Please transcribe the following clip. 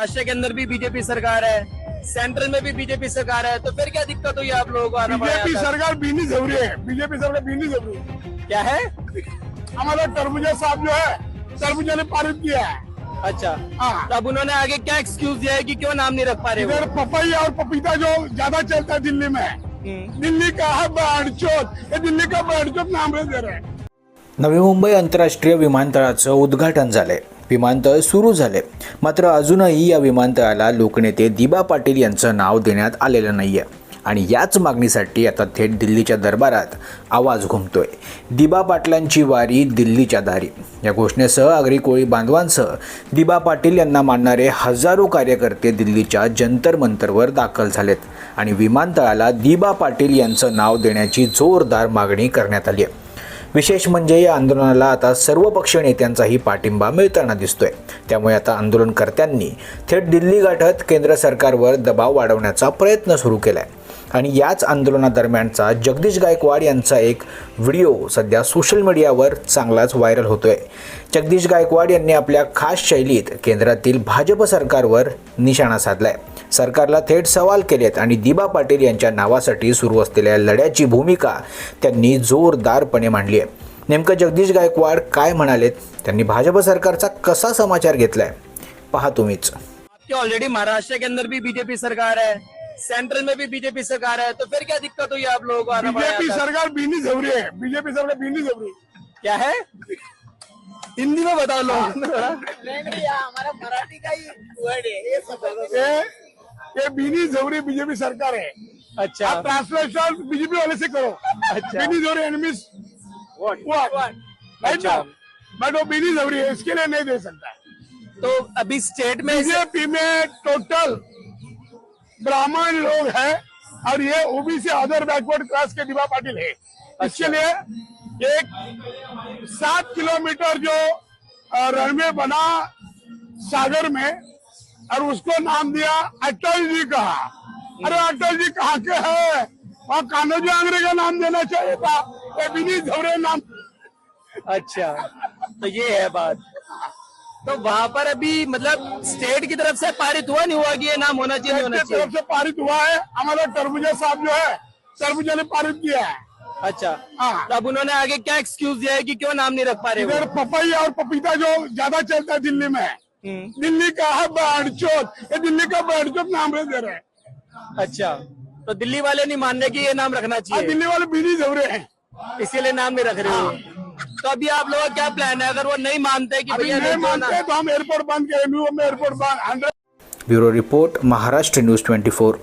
महाराष्ट्र के अंदर भी बीजेपी सरकार है, सेंट्रल में भी बीजेपी सरकार है, तो फिर क्या दिक्कत हुई आप लोगों को आना पड़ा? बीजेपी सरकार बीनी जरूरी है, बीजेपी सरकार बीनी जरूरी है। क्या है? हमारा तरबूजा साहब जो है तरबूजा ने पारित किया है। अच्छा, हाँ। तो अब उन्होंने आगे क्या एक्सक्यूज दिया है कि क्यों नाम नहीं रख पा रहे वो? इधर पपई और पपीता जो ज्यादा चलता है दिल्ली में, दिल्ली का है बाणचोत, ये दिल्ली का बाणचोत नाम दे रहे हैं। नवी मुंबई आंतरराष्ट्रीय विमानतळाचं उद्घाटन झाले, विमानतळ सुरू झाले, मात्र अजूनही या विमानतळाला लोकनेते दिबा पाटील यांचं नाव देण्यात आलेलं नाहीये आणि याच मागणीसाठी आता थेट दिल्लीच्या दरबारात आवाज घुमतोय। दिबा पाटलांची वारी दिल्लीच्या दारी या घोषणेसह आगरी कोळी बांधवांसह दिबा पाटील यांना मानणारे हजारो कार्यकर्ते दिल्लीच्या जंतर मंतरवर दाखल झालेत आणि विमानतळाला दिबा पाटील यांचं नाव देण्याची जोरदार मागणी करण्यात आली आहे। विशेष म्हणजे या आंदोलनाला आता सर्व पक्ष नेत्यांचाही पाठिंबा मिळताना दिसतोय। त्यामुळे आता आंदोलनकर्त्यांनी थेट दिल्ली गाठत केंद्र सरकारवर दबाव वाढवण्याचा प्रयत्न सुरू केलाय आणि याच आंदोलनादरम्यानचा जगदीश गायकवाड यांचा एक व्हिडिओ सध्या सोशल मीडियावर चांगलाच व्हायरल होतोय। जगदीश गायकवाड यांनी आपल्या खास शैलीत केंद्रातील भाजप सरकारवर निशाणा साधलाय, सरकारला थेट सवाल केलेत आणि दिबा पाटील यांच्या नावासाठी सुरू असलेल्या लढ्याची भूमिका त्यांनी जोरदारपणे मांडली आहे। नेमकं जगदीश गायकवाड काय म्हणालेत, त्यांनी भाजप सरकारचा कसा समाचार घेतलाय, पहा तुम्हीच। ऑलरेडी महाराष्ट्र के अंदर भी बीजेपी सरकार है, सेंट्रल में भी बीजेपी सरकार है, तो फिर क्या दिक्कत हुई आप लोगों को आना पड़ा? बीजेपी सरकार बीनी जरूरी है, बीजेपी सरकार बीनी जरूरी है। क्या है? हिंदी में बता लो। हमारा मराठी का ही वर्ड है ये सब। ये बीनी जरूरी बीजेपी सरकार है। अच्छा, आप ट्रांसलेशन बीजेपी वाले से करो। अच्छा। बीनी जरूरी एनिमीज व्हाट अच्छा। बट वो बीनी जरूरी है, इसके लिए नहीं दे सकता। तो अभी स्टेट में बीजेपी में टोटल ब्राह्मण लोग हैं और ये ओबीसी अदर बैकवर्ड क्लास के दिबा पाटिल है। इसके लिए एक 7 किलोमीटर जो रनवे बना सागर में और उसको नाम दिया अटल जी का। अरे अटल जी कहाँ के हैं? वहाँ कान्होजी आंग्रे का नाम देना चाहिए था, ये बिनी झवरे नाम। अच्छा, तो ये है बात। तो वहाँ पर अभी मतलब स्टेट की तरफ से पारित हुआ नहीं हुआ कि ये नाम होना चाहिए, नहीं होना चाहिए? तरफ से पारित हुआ है। हमारा तरबूजा साहब जो है तरबूजा ने पारित किया है। अच्छा, हाँ। तो अब उन्होंने आगे क्या एक्सक्यूज दिया है कि क्यों नाम नहीं रख पा रहे वो? इधर पपई और पपीता जो ज्यादा चलता है दिल्ली में, दिल्ली का है बाणचोत, ये दिल्ली का बाणचोत नाम दे रहे हैं। अच्छा, तो दिल्ली वाले नहीं मान रहे कि ये नाम रखना और चाहिए, दिल्ली वाले बीनी जरूरी हैं। इसीलिए नाम नहीं रख रहे हो। तो अभी आप लोगों का क्या प्लान है अगर वो नहीं मानते कि अभी भैया नहीं नहीं माना? मानते तो हम एयरपोर्ट बंद करेंगे, एयरपोर्ट बंद 100। Bureau report, Maharashtra news 24।